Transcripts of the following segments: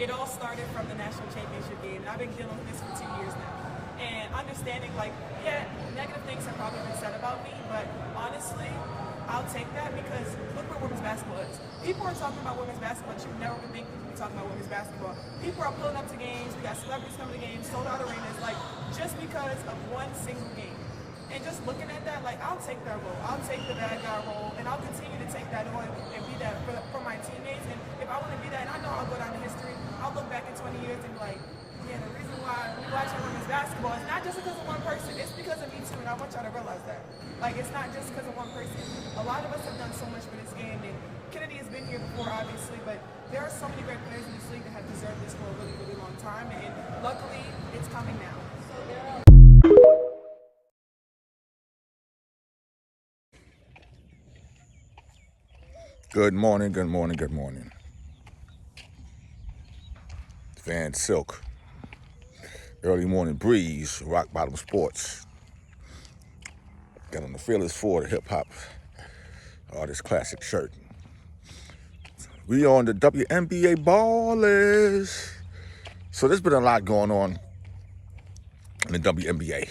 it all started from the national championship game, and I've been dealing with this for 2 years now. And understanding, like, yeah, negative things have probably been said about me, but honestly, I'll take that because look where women's basketball is. People are talking about women's basketball, but you never would think people would be talking about women's basketball. People are pulling up to games, we got celebrities coming to games, sold out arenas, like, just because of one single game. And just looking at that, like, I'll take that role. I'll take the bad guy role, and I'll continue to take that on and be that for my teammates. And if I want to be that, and I know I'll go down in history, I'll look back in 20 years and be like, yeah, the reason why we watching women's basketball is not just because of one person. It's because of me too, and I want y'all to realize that. Like, it's not just because of one person. A lot of us have done so much for this game, and Kennedy has been here before, obviously, but there are so many great players in this league that have deserved this for a really, really long time, and luckily, it's coming now. Good morning, good morning, good morning. Van Silk, early morning breeze, rock bottom sports. Got on the Fearless Ford hip hop artist classic shirt. We on the WNBA ballers. So there's been a lot going on in the WNBA.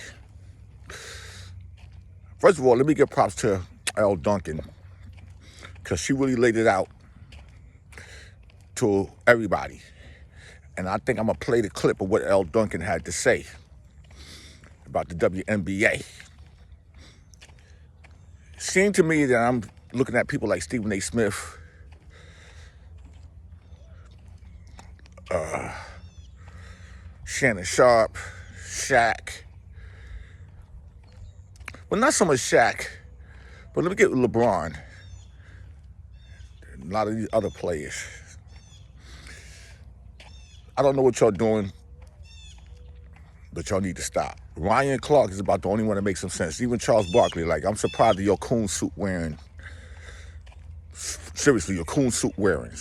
First of all, let me give props to Elle Duncan, because she really laid it out to everybody. And I think I'm going to play the clip of what Elle Duncan had to say about the WNBA. It seemed to me that I'm looking at people like StephenASmith, Shannon Sharp, Shaq. Well, not so much Shaq, but let me get LeBron. A lot of these other players. I don't know what y'all doing, but y'all need to stop. Ryan Clark is about the only one that makes some sense. Even Charles Barkley, like, I'm surprised of your coon suit wearing. Seriously, your coon suit wearing.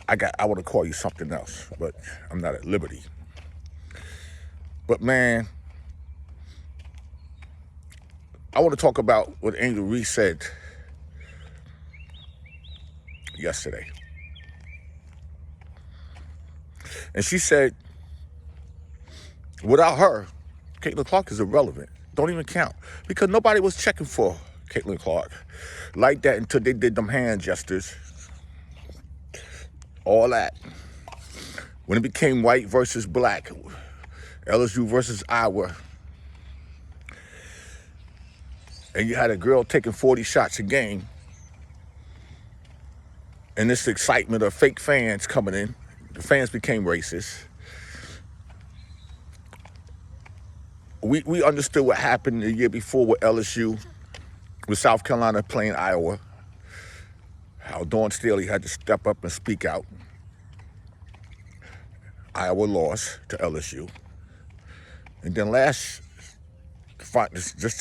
I want to call you something else, but I'm not at liberty. But man, I want to talk about what Angel Reese said yesterday. And she said, without her, Caitlan Clark is irrelevant. Don't even count. Because nobody was checking for Caitlan Clark like that until they did them hand gestures. All that. When it became white versus black, LSU versus Iowa, and you had a girl taking 40 shots a game, and this excitement of fake fans coming in, the fans became racist. We understood what happened the year before with LSU, with South Carolina playing Iowa, how Dawn Staley had to step up and speak out. Iowa lost to LSU. And then just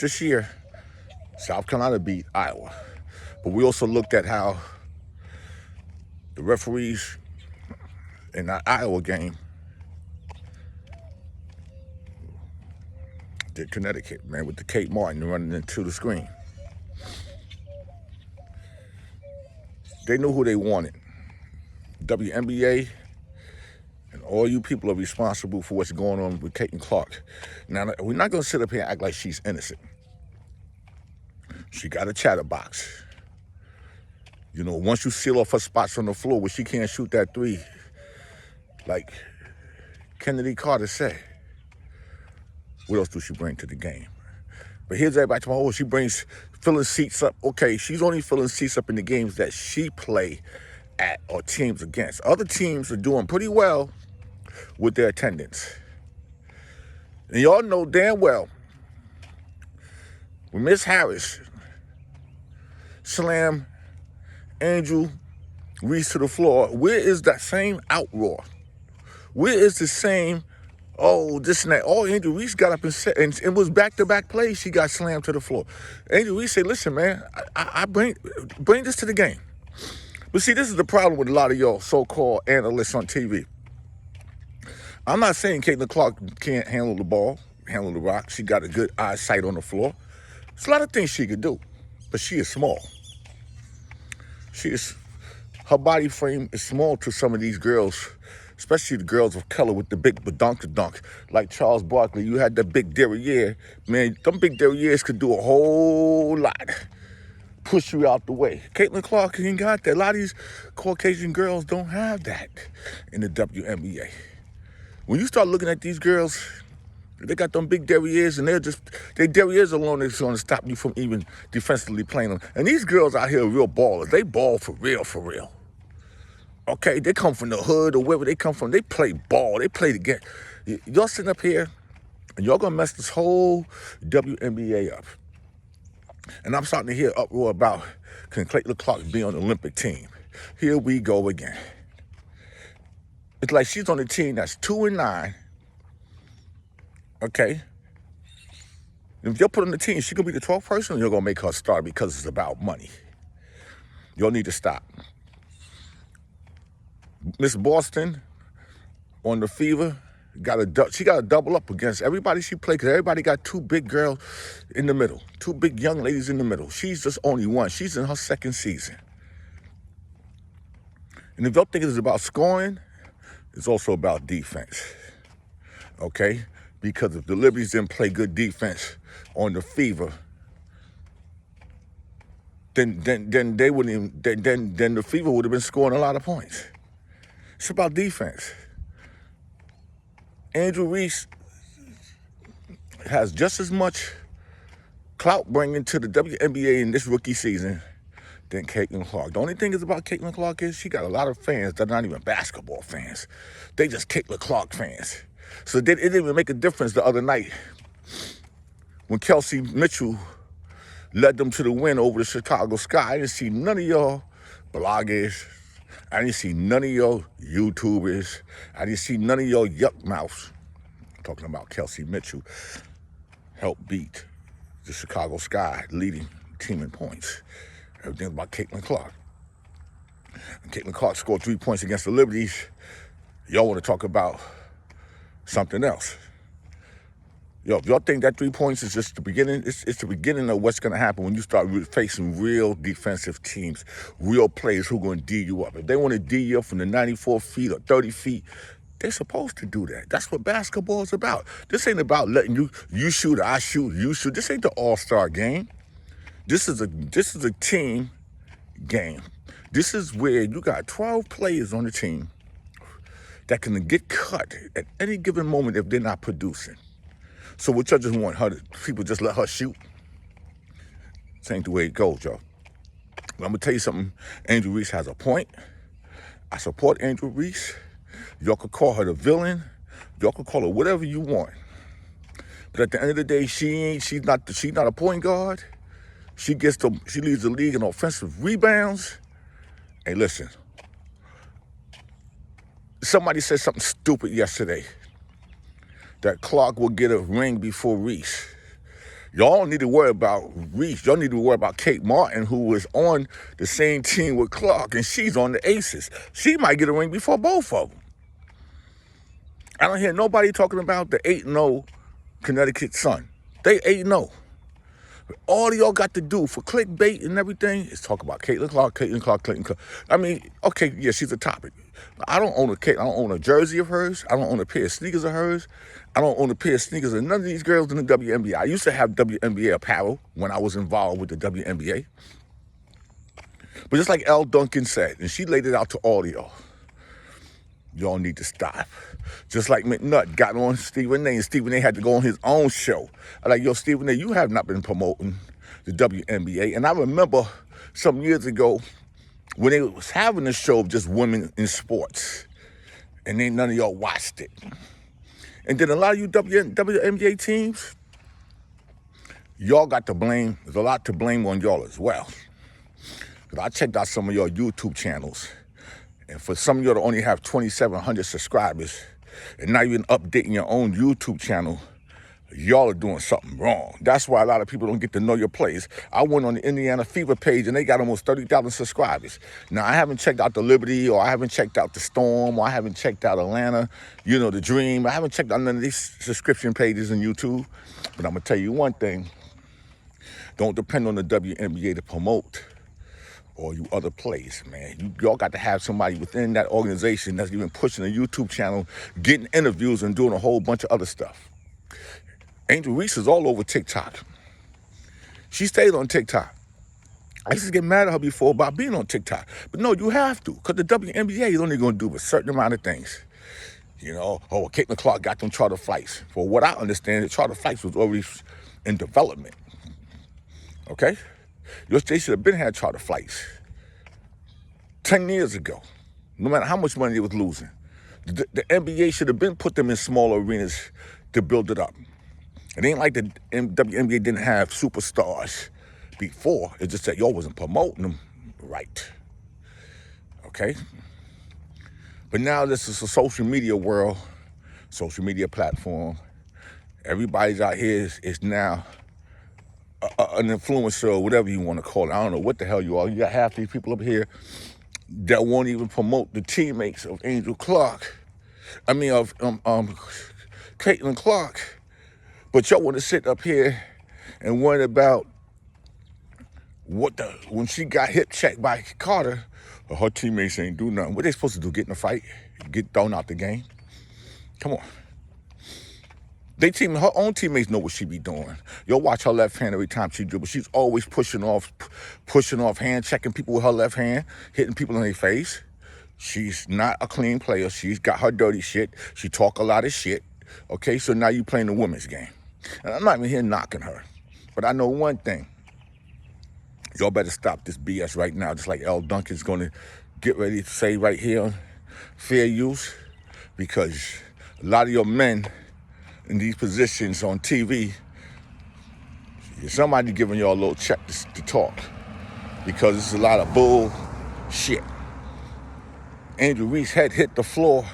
this year, South Carolina beat Iowa. But we also looked at how the referees in that Iowa game did Connecticut, man, with the Kate Martin running into the screen. They knew who they wanted. WNBA and all you people are responsible for what's going on with Caitlan Clark. Now, we're not going to sit up here and act like she's innocent. She got a chatterbox. You know, once you seal off her spots on the floor where she can't shoot that three, like Kennedy Carter said, what else do she bring to the game? But here's everybody talking, oh, she brings filling seats up. Okay, she's only filling seats up in the games that she play at or teams against. Other teams are doing pretty well with their attendance. And y'all know damn well when Miss Harris slammed Angel Reese to the floor, where is that same outroar? Where is the same, oh, this and that? Oh, Angel Reese got up and said, and it was back-to-back plays, she got slammed to the floor. Angel Reese said, listen, man, I bring this to the game. But see, this is the problem with a lot of y'all so-called analysts on TV. I'm not saying Caitlan Clark can't handle the ball, handle the rock. She got a good eyesight on the floor. There's a lot of things she could do, but she is small. Her body frame is small to some of these girls especially the girls of color with the big badunk-a-dunk, like Charles Barkley. You had the big derriere. Man, them big derrieres could do a whole lot. Push you out the way. Caitlan Clark ain't got that. A lot of these Caucasian girls don't have that in the WNBA. When you start looking at these girls, they got them big derrieres, and their derrieres alone is going to stop you from even defensively playing them. And these girls out here are real ballers. They ball for real, for real. Okay, they come from the hood or wherever they come from. They play ball. They play the game. Y'all sitting up here, and y'all going to mess this whole WNBA up. And I'm starting to hear uproar about, can Caitlan Clark be on the Olympic team? Here we go again. It's like she's on a team that's 2-9. Okay? And if you're put on the team, she gonna be the 12th person, or you're gonna make her start because it's about money. Y'all need to stop. Miss Boston on the Fever she got to double up against everybody she played, because everybody got two big girls in the middle, two big young ladies in the middle. She's just only one. She's in her second season. And if y'all think it's about scoring, it's also about defense. Okay? Because if the Liberties didn't play good defense on the Fever, then they wouldn't even, then the Fever would have been scoring a lot of points. It's about defense. Angel Reese has just as much clout bringing to the WNBA in this rookie season than Caitlan Clark. The only thing is about Caitlan Clark is she got a lot of fans that are not even basketball fans. They just Caitlan Clark fans. So it didn't even make a difference the other night when Kelsey Mitchell led them to the win over the Chicago Sky. I didn't see none of y'all bloggers. I didn't see none of your YouTubers. I didn't see none of your yuck mouths. I'm talking about Kelsey Mitchell helped beat the Chicago Sky, leading team in points. Everything about Caitlan Clark. And Caitlan Clark scored 3 points against the Liberties. Y'all want to talk about something else. Yo, if y'all think that 3 points is just the beginning, it's the beginning of what's going to happen when you start facing real defensive teams, real players who are going to D you up. If they want to D you up from the 94 feet or 30 feet, they're supposed to do that. That's what basketball is about. This ain't about letting you shoot, I shoot, you shoot. This ain't the all-star game. This is a team game. This is where you got 12 players on the team that can get cut at any given moment if they're not producing. So what y'all just want people just let her shoot? This ain't the way it goes, y'all. But I'm gonna tell you something. Angel Reese has a point. I support Angel Reese. Y'all could call her the villain. Y'all could call her whatever you want. But at the end of the day, she's not a point guard. She leads the league in offensive rebounds. Hey, listen. Somebody said something stupid yesterday, that Clark will get a ring before Reese. Y'all don't need to worry about Reese. Y'all need to worry about Kate Martin, who was on the same team with Clark, and she's on the Aces. She might get a ring before both of them. I don't hear nobody talking about the 8-0 Connecticut Sun. They 8-0. All y'all got to do for clickbait and everything is talk about Caitlan Clark, Caitlan Clark, Caitlan Clark. I mean, okay, yeah, she's a topic. I don't own I don't own a jersey of hers. I don't own a pair of sneakers of hers. I don't own a pair of sneakers of none of these girls in the WNBA. I used to have WNBA apparel when I was involved with the WNBA. But just like Elle Duncan said, and she laid it out to all of y'all need to stop. Just like McNutt got on Stephen A, and Stephen A had to go on his own show. I'm like, yo, Stephen A, you have not been promoting the WNBA. And I remember some years ago when they was having a show of just women in sports, and then none of y'all watched it. And then a lot of you WNBA teams, y'all got to blame. There's a lot to blame on y'all as well. Because I checked out some of your YouTube channels, and for some of y'all to only have 2,700 subscribers and not even updating your own YouTube channel, y'all are doing something wrong. That's why a lot of people don't get to know your plays. I went on the Indiana Fever page, and they got almost 30,000 subscribers. Now, I haven't checked out the Liberty, or I haven't checked out the Storm, or I haven't checked out Atlanta, the Dream. I haven't checked out none of these subscription pages on YouTube. But I'm going to tell you one thing. Don't depend on the WNBA to promote or you other place, man. Y'all got to have somebody within that organization that's even pushing a YouTube channel, getting interviews and doing a whole bunch of other stuff. Angel Reese is all over TikTok. She stayed on TikTok. I used to get mad at her before about being on TikTok. But no, you have to, because the WNBA is only going to do a certain amount of things. You know, Caitlan Clark got them charter flights. For what I understand, the charter flights was already in development. Okay? They should have been had charter flights 10 years ago, no matter how much money they was losing. The NBA should have been put them in smaller arenas to build it up. It ain't like the WNBA didn't have superstars before. It's just that y'all wasn't promoting them right. Okay? But now this is a social media world, social media platform. Everybody's out here is now an influencer or whatever you want to call it. I don't know what the hell you are. You got half these people up here that won't even promote the teammates of Angel Clark. I mean, of Caitlan Clark. But y'all want to sit up here and worry about when she got hip checked by Carter, her teammates ain't do nothing. What they supposed to do? Get in a fight? Get thrown out the game? Come on. Her own teammates know what she be doing. You'll watch her left hand every time she dribbles. She's always pushing off, hand checking people with her left hand, hitting people in their face. She's not a clean player. She's got her dirty shit. She talk a lot of shit. Okay, so now you playing the women's game. And I'm not even here knocking her. But I know one thing. Y'all better stop this BS right now, just like Elle Duncan's going to get ready to say right here on Fair Use, because a lot of your men in these positions on TV, somebody giving y'all a little check to talk, because it's a lot of bull shit. Angel Reese had hit the floor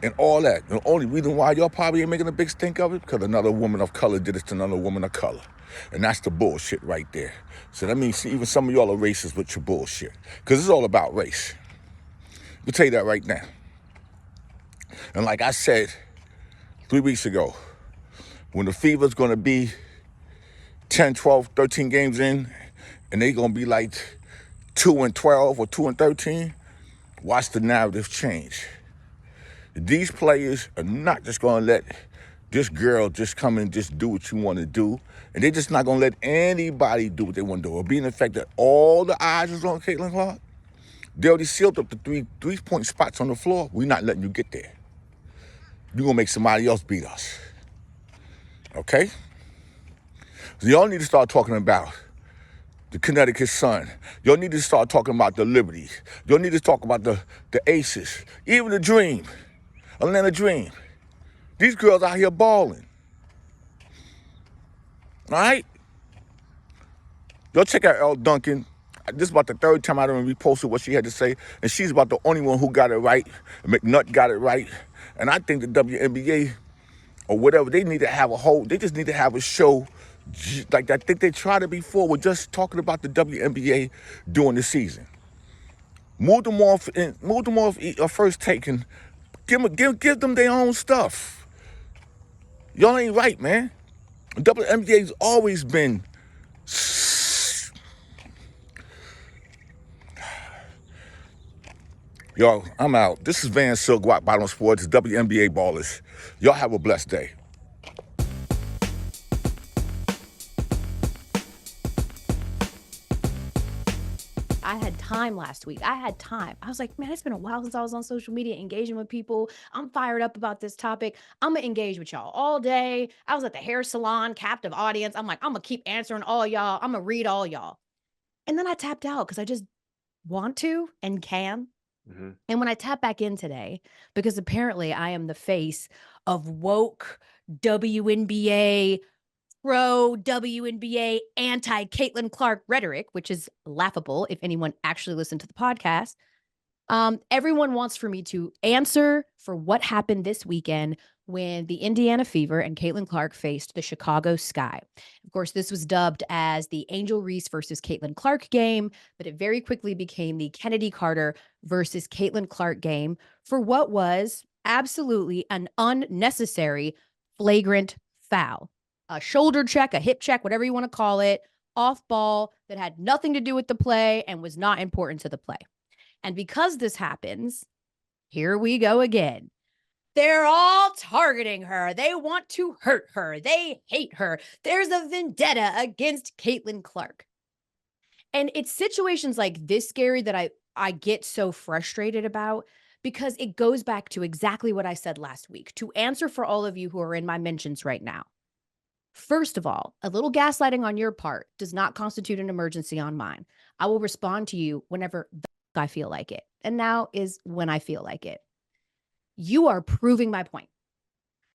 and all that. The only reason why y'all probably ain't making a big stink of it, because another woman of color did it to another woman of color. And that's the bullshit right there. So that means even some of y'all are racist with your bullshit, because it's all about race. I'll tell you that right now. And like I said 3 weeks ago, when the Fever's going to be 10, 12, 13 games in, and they going to be like 2-12 or 2-13, watch the narrative change. These players are not just going to let this girl just come and just do what you want to do, and they're just not going to let anybody do what they want to do. Or being the fact that all the eyes is on Caitlan Clark, they already sealed up the three-point spots on the floor. We're not letting you get there. You're going to make somebody else beat us. Okay? So y'all need to start talking about the Connecticut Sun. Y'all need to start talking about the Liberty. Y'all need to talk about the Aces. Even the Dream. Atlanta Dream. These girls out here balling. All right? Y'all check out Elle Duncan. This is about the third time I done reposted what she had to say, and she's about the only one who got it right. McNutt got it right. And I think the WNBA or whatever, they just need to have a show like I think they tried it before with just talking about the WNBA during the season. Move them off first take and give them their own stuff. Y'all ain't right, man. WNBA's always been Yo, I'm out. This is Van Silk, Rock Bottom Sports, WNBA Ballers. Y'all have a blessed day. I had time last week. I had time. I was like, man, it's been a while since I was on social media engaging with people. I'm fired up about this topic. I'm going to engage with y'all all day. I was at the hair salon, captive audience. I'm like, I'm going to keep answering all y'all. I'm going to read all y'all. And then I tapped out because I just want to and can. Mm-hmm. And when I tap back in today, because apparently I am the face of woke WNBA, pro WNBA, anti Caitlan Clark rhetoric, which is laughable if anyone actually listened to the podcast. Everyone wants for me to answer for what happened this weekend when the Indiana Fever and Caitlan Clark faced the Chicago Sky. Of course, this was dubbed as the Angel Reese versus Caitlan Clark game, but it very quickly became the Kennedy Carter versus Caitlan Clark game for what was absolutely an unnecessary flagrant foul. A shoulder check, a hip check, whatever you want to call it, off ball that had nothing to do with the play and was not important to the play. And because this happens, here we go again. They're all targeting her. They want to hurt her. They hate her. There's a vendetta against Caitlan Clark. And it's situations like this, Gary, that I get so frustrated about, because it goes back to exactly what I said last week. To answer for all of you who are in my mentions right now. First of all, a little gaslighting on your part does not constitute an emergency on mine. I will respond to you whenever I feel like it. And now is when I feel like it. You are proving my point.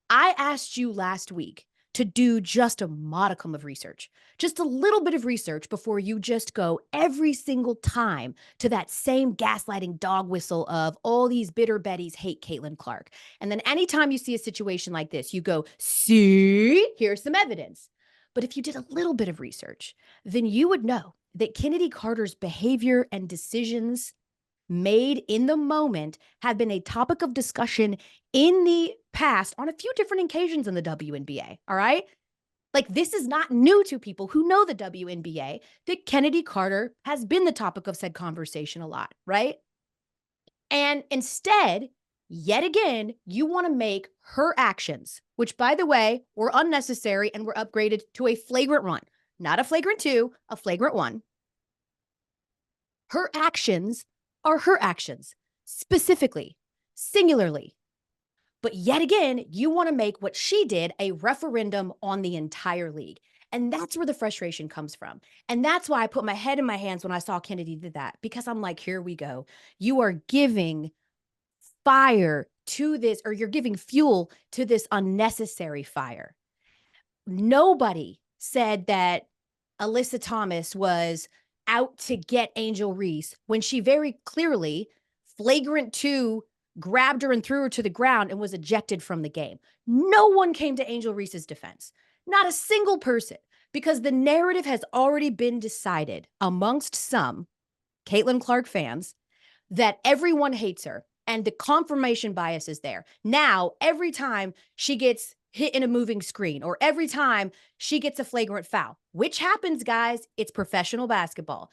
I asked you last week to do just a modicum of research, just a little bit of research before you just go every single time to that same gaslighting dog whistle of all these bitter Bettys hate Caitlan Clark. And then anytime you see a situation like this, you go, see, here's some evidence. But if you did a little bit of research, then you would know that Kennedy Carter's behavior and decisions made in the moment have been a topic of discussion in the past on a few different occasions in the WNBA, all right? Like, this is not new to people who know the WNBA, that Kennedy Carter has been the topic of said conversation a lot, right? And instead, yet again, you want to make her actions, which, by the way, were unnecessary and were upgraded to a flagrant 1, not a flagrant 2, a flagrant 1. Her actions are her actions, specifically, singularly. But yet again, you want to make what she did a referendum on the entire league. And that's where the frustration comes from. And that's why I put my head in my hands when I saw Kennedy did that, because I'm like, here we go. You are giving fire to this, or you're giving fuel to this unnecessary fire. Nobody said that Alyssa Thomas was out to get Angel Reese when she very clearly, flagrant 2, grabbed her and threw her to the ground and was ejected from the game. No one came to Angel Reese's defense. Not a single person, because the narrative has already been decided amongst some Caitlan Clark fans that everyone hates her, and the confirmation bias is there. Now, every time she gets hit in a moving screen, or every time she gets a flagrant foul, which happens, guys, it's professional basketball.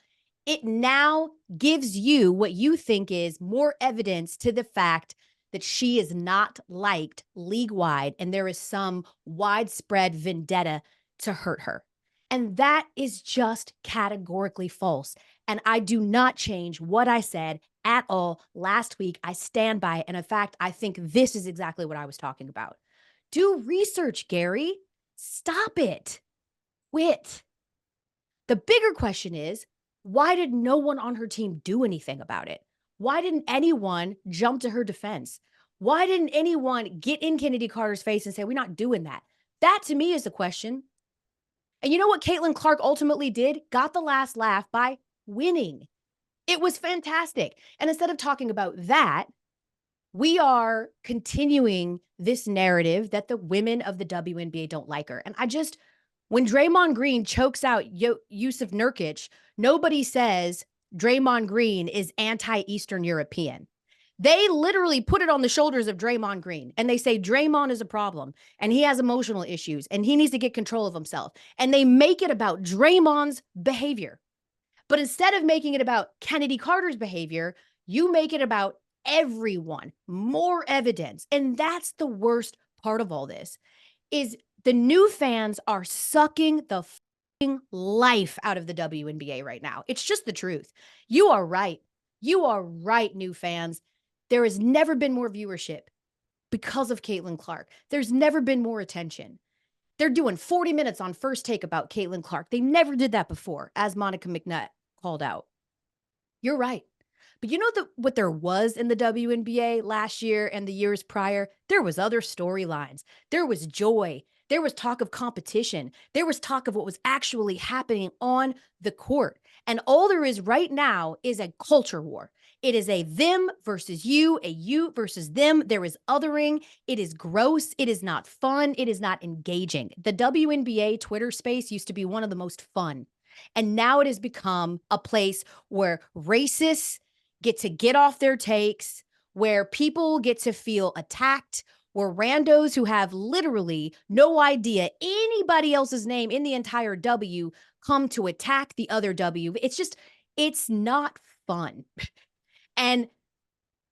It now gives you what you think is more evidence to the fact that she is not liked league-wide, and there is some widespread vendetta to hurt her. And that is just categorically false. And I do not change what I said at all last week. I stand by it. And in fact, I think this is exactly what I was talking about. Do research, Gary. Stop it. Quit. The bigger question is, why did no one on her team do anything about it? Why didn't anyone jump to her defense? Why didn't anyone get in Kennedy Carter's face and say, we're not doing that? That, to me, is the question. And you know what Caitlan Clark ultimately did? Got the last laugh by winning. It was fantastic. And instead of talking about that, we are continuing this narrative that the women of the WNBA don't like her. And when Draymond Green chokes out Yusuf Nurkic, nobody says Draymond Green is anti-Eastern European. They literally put it on the shoulders of Draymond Green, and they say Draymond is a problem and he has emotional issues and he needs to get control of himself. And they make it about Draymond's behavior. But instead of making it about Kennedy Carter's behavior, you make it about everyone. More evidence. And that's the worst part of all this, is the new fans are sucking the life out of the WNBA right now. It's just the truth. You are right. You are right, new fans. There has never been more viewership because of Caitlan Clark. There's never been more attention. They're doing 40 minutes on First Take about Caitlan Clark. They never did that before, as Monica McNutt called out. You're right. But you know what there was in the WNBA last year and the years prior? There was other storylines. There was joy. There was talk of competition. There was talk of what was actually happening on the court. And all there is right now is a culture war. It is a them versus you, a you versus them. There is othering. It is gross. It is not fun. It is not engaging. The WNBA Twitter space used to be one of the most fun. And now it has become a place where racists get to get off their takes, where people get to feel attacked, where randos who have literally no idea anybody else's name in the entire W come to attack the other W. It's not fun. And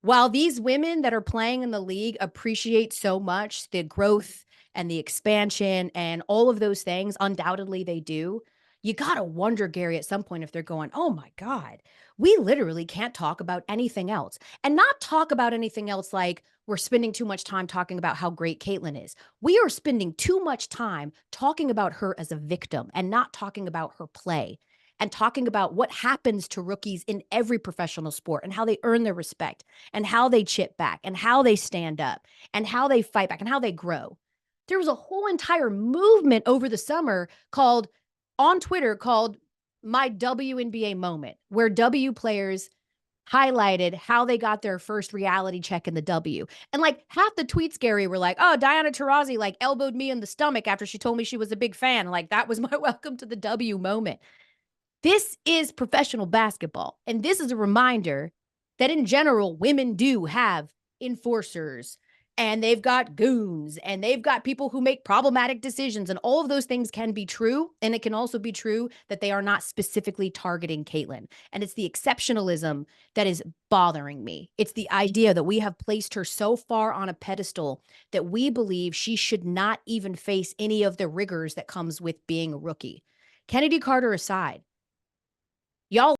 while these women that are playing in the league appreciate so much the growth and the expansion and all of those things, undoubtedly they do. You got to wonder, Gary, at some point if they're going, oh my God, we literally can't talk about anything else. And not talk about anything else like we're spending too much time talking about how great Caitlan is. We are spending too much time talking about her as a victim and not talking about her play and talking about what happens to rookies in every professional sport and how they earn their respect and how they chip back and how they stand up and how they fight back and how they grow. There was a whole entire movement over the summer on Twitter called My WNBA Moment, where W players highlighted how they got their first reality check in the W. And like half the tweets, Gary, were like, oh, Diana Taurasi like elbowed me in the stomach after she told me she was a big fan. Like that was my welcome to the W moment. This is professional basketball. And this is a reminder that in general, women do have enforcers and they've got goons and they've got people who make problematic decisions. And all of those things can be true. And it can also be true that they are not specifically targeting Caitlan. And it's the exceptionalism that is bothering me. It's the idea that we have placed her so far on a pedestal that we believe she should not even face any of the rigors that comes with being a rookie. Kennedy Carter aside, y'all